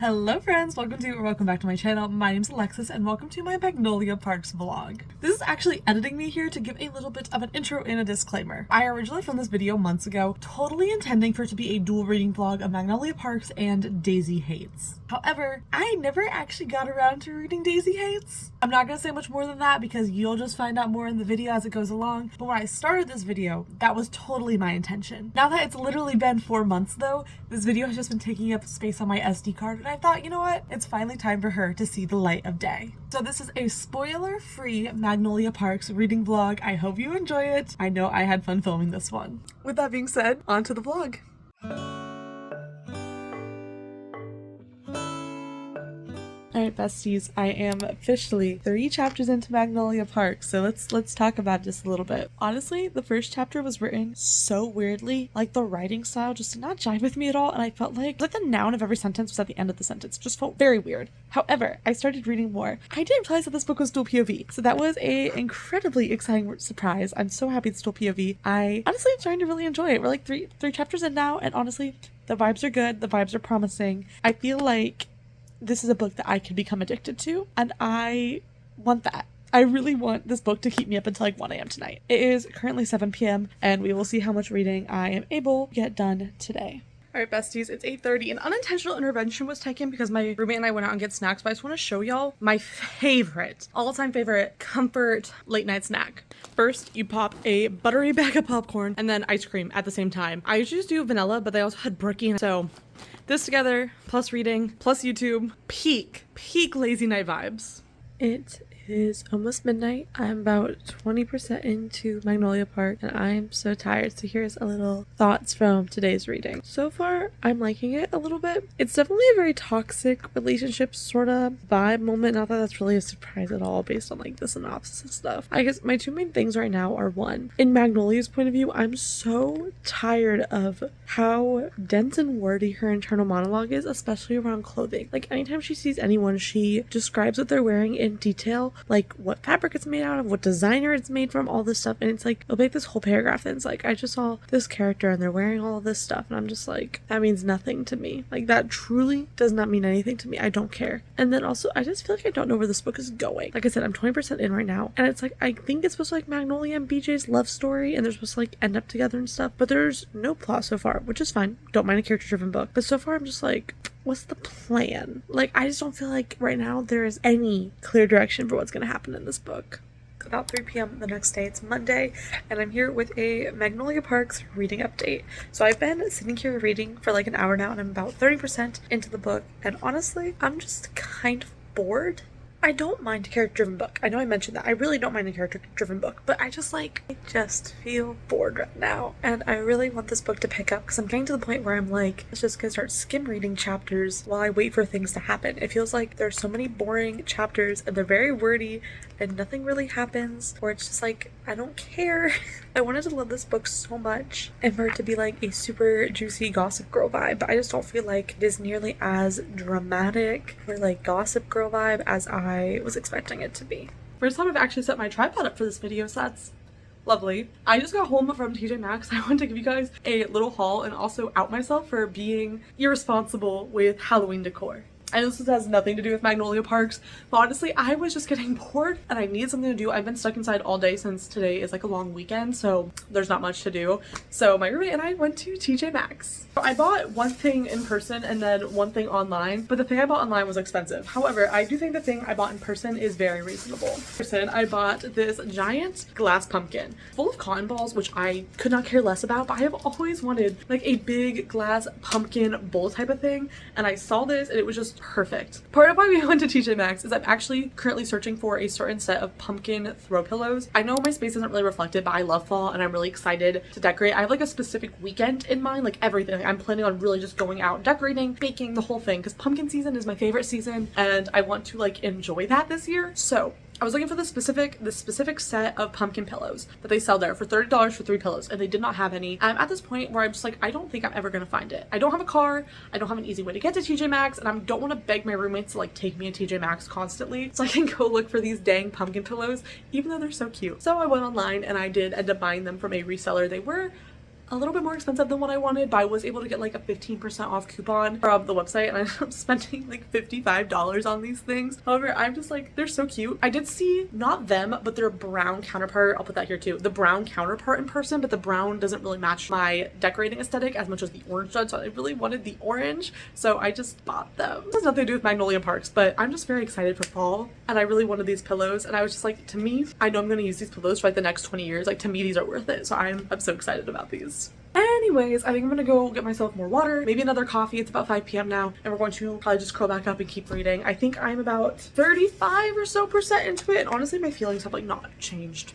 Hello friends, welcome back to my channel. My name's Alexis and welcome to my Magnolia Parks vlog. This is actually editing me here to give a little bit of an intro and a disclaimer. I originally filmed this video months ago, totally intending for it to be a dual reading vlog of Magnolia Parks and Daisy Hates. However, I never actually got around to reading Daisy Hates. I'm not gonna say much more than that because you'll just find out more in the video as it goes along, but when I started this video, that was totally my intention. Now that it's literally been 4 months though, this video has just been taking up space on my SD card, and I thought, you know what? It's finally time for her to see the light of day. So this is a spoiler-free Magnolia Parks reading vlog. I hope you enjoy it. I know I had fun filming this one. With that being said, on to the vlog. Alright besties, I am officially 3 chapters into Magnolia Park, so let's talk about it just a little bit. Honestly, the first chapter was written so weirdly, like the writing style just did not jive with me at all, and I felt like the noun of every sentence was at the end of the sentence. It just felt very weird. However, I started reading more. I didn't realize that this book was dual POV, so that was a incredibly exciting surprise. I'm so happy it's dual POV. I honestly am starting to really enjoy it. We're like three chapters in now, and honestly, the vibes are good, the vibes are promising. I feel like this is a book that I can become addicted to, and I want that. I really want this book to keep me up until like 1 a.m. tonight. It is currently 7 p.m. and we will see how much reading I am able to get done today. Alright besties, it's 8:30. An unintentional intervention was taken because my roommate and I went out and get snacks, but I just want to show y'all my favorite, all-time favorite comfort late night snack. First, you pop a buttery bag of popcorn and then ice cream at the same time. I usually just do vanilla, but they also had brookie, so this together, plus reading, plus YouTube, peak lazy night vibes. It is almost midnight. I'm about 20% into Magnolia Park and I'm so tired, so here's a little thoughts from today's reading. So far, I'm liking it a little bit. It's definitely a very toxic relationship sort of vibe moment. Not that that's really a surprise at all based on like the synopsis and stuff. I guess my 2 main things right now are, one, in Magnolia's point of view, I'm so tired of how dense and wordy her internal monologue is, especially around clothing. Like anytime she sees anyone, she describes what they're wearing in detail, like what fabric it's made out of, what designer it's made from, all this stuff, and it's like, it'll make this whole paragraph and it's like, I just saw this character and they're wearing all of this stuff, and I'm just like, that means nothing to me. Like that truly does not mean anything to me. I don't care. And then also, I just feel like I don't know where this book is going. Like I said, I'm 20% in right now, and it's like, I think it's supposed to like Magnolia and BJ's love story, and they're supposed to like end up together and stuff, but there's no plot so far, which is fine. Don't mind a character-driven book, but so far I'm just like, what's the plan? Like, I just don't feel like right now there is any clear direction for what's going to happen in this book. About 3 p.m. the next day, it's Monday, and I'm here with a Magnolia Parks reading update. So I've been sitting here reading for like an hour now, and I'm about 30% into the book, and honestly, I'm just kind of bored. I don't mind a character-driven book. I know I mentioned that. I really don't mind a character-driven book, but I just feel bored right now, and I really want this book to pick up because I'm getting to the point where I'm like, let's just gonna start skim reading chapters while I wait for things to happen. It feels like there's so many boring chapters and they're very wordy and nothing really happens, or it's just like, I don't care. I wanted to love this book so much and for it to be like a super juicy Gossip Girl vibe, but I just don't feel like it is nearly as dramatic or like Gossip Girl vibe as I was expecting it to be. First time I've actually set my tripod up for this video, so that's lovely. I just got home from TJ Maxx. I wanted to give you guys a little haul and also out myself for being irresponsible with Halloween decor. I know this has nothing to do with Magnolia Parks, but honestly, I was just getting bored and I needed something to do. I've been stuck inside all day since today is like a long weekend, so there's not much to do. So my roommate and I went to TJ Maxx. I bought one thing in person and then one thing online, but the thing I bought online was expensive. However, I do think the thing I bought in person is very reasonable. In person, I bought this giant glass pumpkin full of cotton balls, which I could not care less about, but I have always wanted like a big glass pumpkin bowl type of thing, and I saw this and it was just perfect. Part of why we went to TJ Maxx is I'm actually currently searching for a certain set of pumpkin throw pillows. I know my space isn't really reflected, but I love fall and I'm really excited to decorate. I have like a specific weekend in mind, like everything. I'm planning on really just going out, decorating, baking, the whole thing, because pumpkin season is my favorite season and I want to like enjoy that this year. So I was looking for the specific set of pumpkin pillows that they sell there for $30 for 3 pillows, and they did not have any. I'm at this point where I'm just like, I don't think I'm ever gonna find it. I don't have a car, I don't have an easy way to get to TJ Maxx, and I don't want to beg my roommates to like take me to TJ Maxx constantly so I can go look for these dang pumpkin pillows, even though they're so cute. So I went online and I did end up buying them from a reseller. They were a little bit more expensive than what I wanted, but I was able to get like a 15% off coupon from the website, and I ended up spending like $55 on these things. However, I'm just like, they're so cute. I did see not them, but their brown counterpart. I'll put that here too. The brown counterpart in person, but the brown doesn't really match my decorating aesthetic as much as the orange does, so I really wanted the orange, so I just bought them. This has nothing to do with Magnolia Parks, but I'm just very excited for fall, and I really wanted these pillows, and I was just like, to me, I know I'm going to use these pillows for like the next 20 years. Like, to me, these are worth it, so I'm so excited about these. Anyways, I think I'm gonna go get myself more water, maybe another coffee. It's about 5 p.m. now, and we're going to probably just curl back up and keep reading. I think I'm about 35% or so into it, and honestly, my feelings have like not changed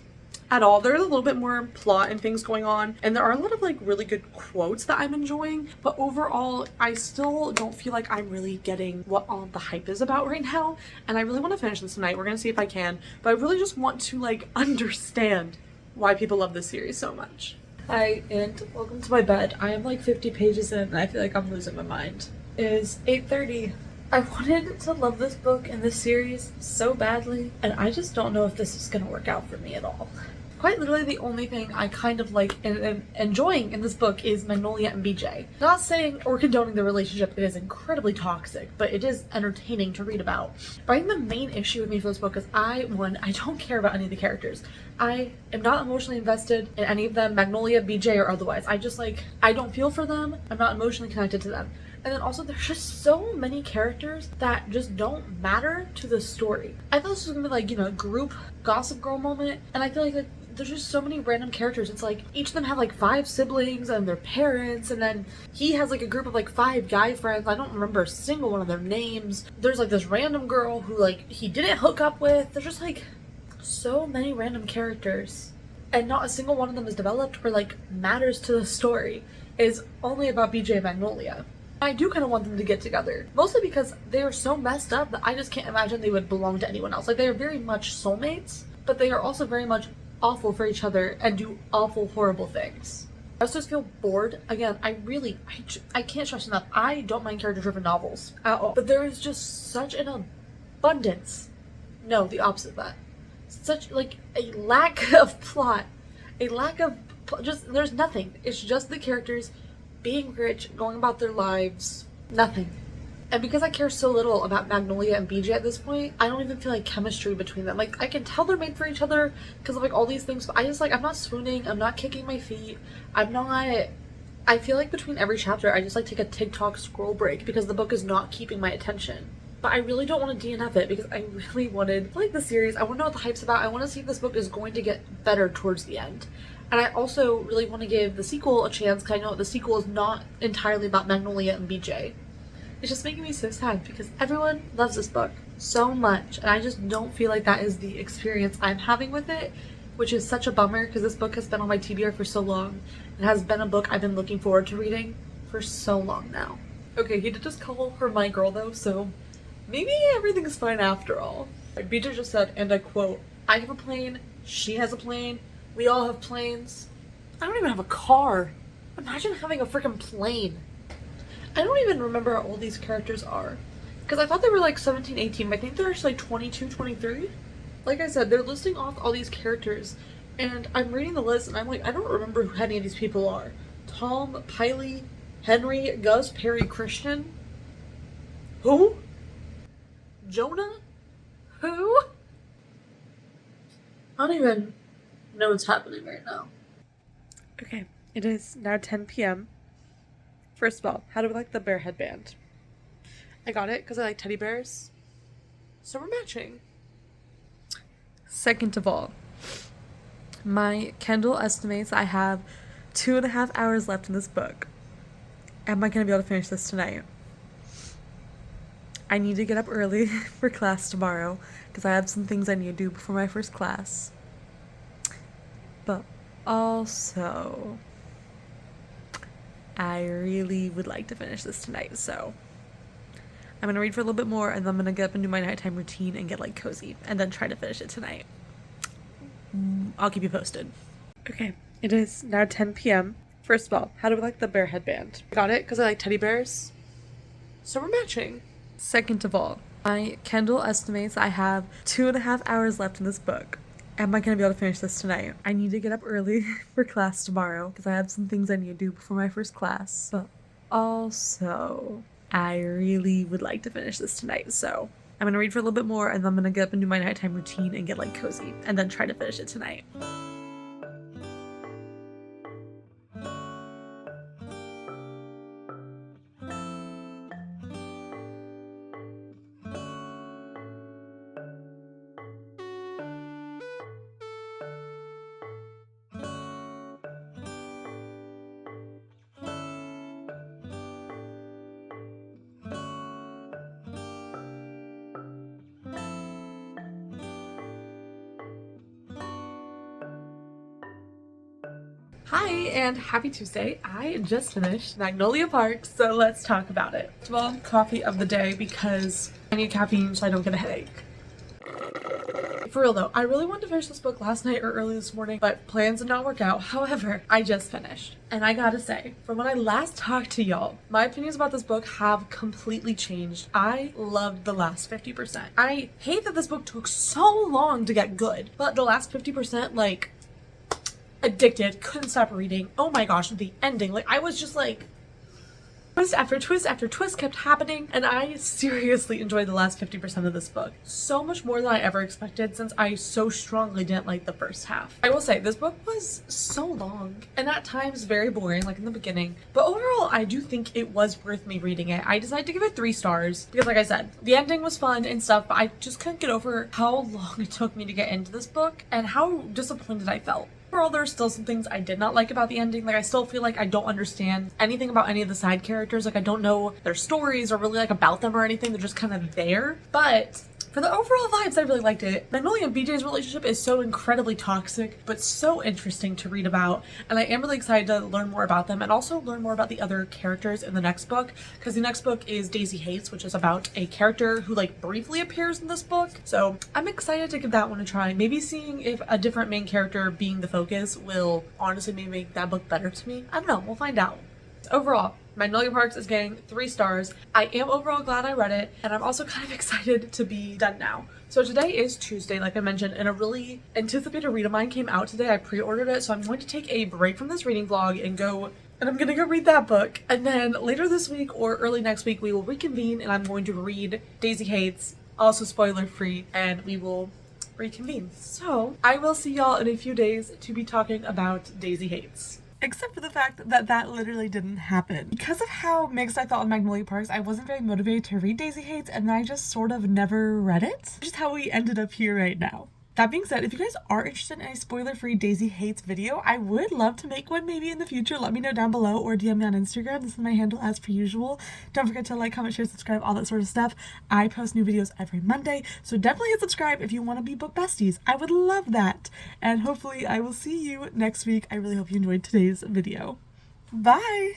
at all. There's a little bit more plot and things going on, and there are a lot of like really good quotes that I'm enjoying, but overall I still don't feel like I'm really getting what all the hype is about right now, and I really want to finish this tonight. We're gonna see if I can, but I really just want to like understand why people love this series so much. Hi, and welcome to my bed. I am like 50 pages in, and I feel like I'm losing my mind. It is 8:30. I wanted to love this book and this series so badly, and I just don't know if this is gonna work out for me at all. Quite literally, the only thing I kind of like and enjoying in this book is Magnolia and BJ. Not saying or condoning the relationship, it is incredibly toxic, but it is entertaining to read about. But I think the main issue with me for this book is I don't care about any of the characters. I am not emotionally invested in any of them, Magnolia, BJ, or otherwise. I don't feel for them. I'm not emotionally connected to them. And then also, there's just so many characters that just don't matter to the story. I thought this was gonna be like, a group Gossip Girl moment, and I feel like there's just so many random characters. It's like each of them have like 5 siblings and their parents, and then he has like a group of like 5 guy friends. I don't remember a single one of their names. There's like this random girl who like he didn't hook up with. There's just like so many random characters, and not a single one of them is developed or like matters to the story. It is only about BJ and Magnolia. I do kind of want them to get together, mostly because they are so messed up that I just can't imagine they would belong to anyone else. Like, they are very much soulmates, but they are also very much awful for each other and do awful, horrible things. I also just feel bored. Again, I can't stress enough, I don't mind character-driven novels at all, but there is just such an abundance, no, the opposite of that, such like a lack of plot, there's nothing. It's just the characters being rich, going about their lives, nothing. And because I care so little about Magnolia and BJ at this point, I don't even feel like chemistry between them. Like, I can tell they're made for each other because of like all these things, but I'm not swooning, I'm not kicking my feet, I feel like between every chapter I just like take a TikTok scroll break because the book is not keeping my attention. But I really don't want to DNF it because I really wanted, like, the series, I want to know what the hype's about. I want to see if this book is going to get better towards the end. And I also really want to give the sequel a chance because I know the sequel is not entirely about Magnolia and BJ. It's just making me so sad because everyone loves this book so much, and I just don't feel like that is the experience I'm having with it, which is such a bummer because this book has been on my TBR for so long. It has been a book I've been looking forward to reading for so long now. Okay, he did just call her my girl though, so maybe everything's fine after all. Like BJ just said, and I quote, "I have a plane, she has a plane, we all have planes. I don't even have a car. Imagine having a freaking plane." I don't even remember how old these characters are, because I thought they were like 17, 18, but I think they're actually like 22, 23. Like I said, they're listing off all these characters, and I'm reading the list, and I'm like, I don't remember who any of these people are. Tom, Piley, Henry, Gus, Perry, Christian. Who? Jonah? Who? I don't even know what's happening right now. Okay, it is now 10 p.m. First of all, how do we like the bear headband? I got it because I like teddy bears, so we're matching. Second of all, my Kindle estimates I have 2.5 hours left in this book. Am I going to be able to finish this tonight? I need to get up early for class tomorrow because I have some things I need to do before my first class. But also, I really would like to finish this tonight, so I'm going to read for a little bit more, and then I'm going to get up and do my nighttime routine and get like cozy, and then try to finish it tonight. I'll keep you posted. Okay, it is now 10 p.m. First of all, how do we like the bear headband? I got it because I like teddy bears, so we're matching. Second of all, my Kindle estimates I have 2.5 hours left in this book. am I gonna be able to finish this tonight? I need to get up early for class tomorrow because I have some things I need to do before my first class. But also, I really would like to finish this tonight, so I'm gonna read for a little bit more and then I'm gonna get up and do my nighttime routine and get like cozy and then try to finish it tonight. Hi and happy Tuesday. I just finished Magnolia Park, so let's talk about it. First of all, coffee of the day because I need caffeine so I don't get a headache. For real though, I really wanted to finish this book last night or early this morning, but plans did not work out. However, I just finished. And I gotta say, from when I last talked to y'all, my opinions about this book have completely changed. I loved the last 50%. I hate that this book took so long to get good, but the last 50%, like, addicted, couldn't stop reading. Oh my gosh, the ending, like I was just like twist after twist after twist kept happening, and I seriously enjoyed the last 50% of this book so much more than I ever expected since I so strongly didn't like the first half. I will say this book was so long and at times very boring, like in the beginning, but overall I do think it was worth me reading it. I decided to give it 3 stars because, like I said, the ending was fun and stuff, but I just couldn't get over how long it took me to get into this book and how disappointed I felt. Overall, there are still some things I did not like about the ending. Like, I still feel like I don't understand anything about any of the side characters. Like, I don't know their stories or really like about them or anything. They're just kind of there. But for the overall vibes, I really liked it. Magnolia and BJ's relationship is so incredibly toxic, but so interesting to read about. And I am really excited to learn more about them and also learn more about the other characters in the next book. Because the next book is Daisy Hates, which is about a character who like briefly appears in this book. So I'm excited to give that one a try. Maybe seeing if a different main character being the focus will honestly maybe make that book better to me. I don't know, we'll find out. Overall, Magnolia Parks is getting 3 stars. I am overall glad I read it, and I'm also kind of excited to be done now. So today is Tuesday, like I mentioned, and a really anticipated read of mine came out today. I pre-ordered it, so I'm going to take a break from this reading vlog and I'm gonna go read that book. And then later this week or early next week, we will reconvene and I'm going to read Daisy Hates, also spoiler free, and we will reconvene. So I will see y'all in a few days to be talking about Daisy Hates. Except for the fact that that literally didn't happen. Because of how mixed I felt in Magnolia Parks, I wasn't very motivated to read Daisy Hates, and then I just sort of never read it. Which is how we ended up here right now. That being said, if you guys are interested in a spoiler-free Daisy Hates video, I would love to make one maybe in the future. Let me know down below or DM me on Instagram. This is my handle as per usual. Don't forget to like, comment, share, subscribe, all that sort of stuff. I post new videos every Monday, so definitely hit subscribe if you want to be book besties. I would love that. And hopefully I will see you next week. I really hope you enjoyed today's video. Bye!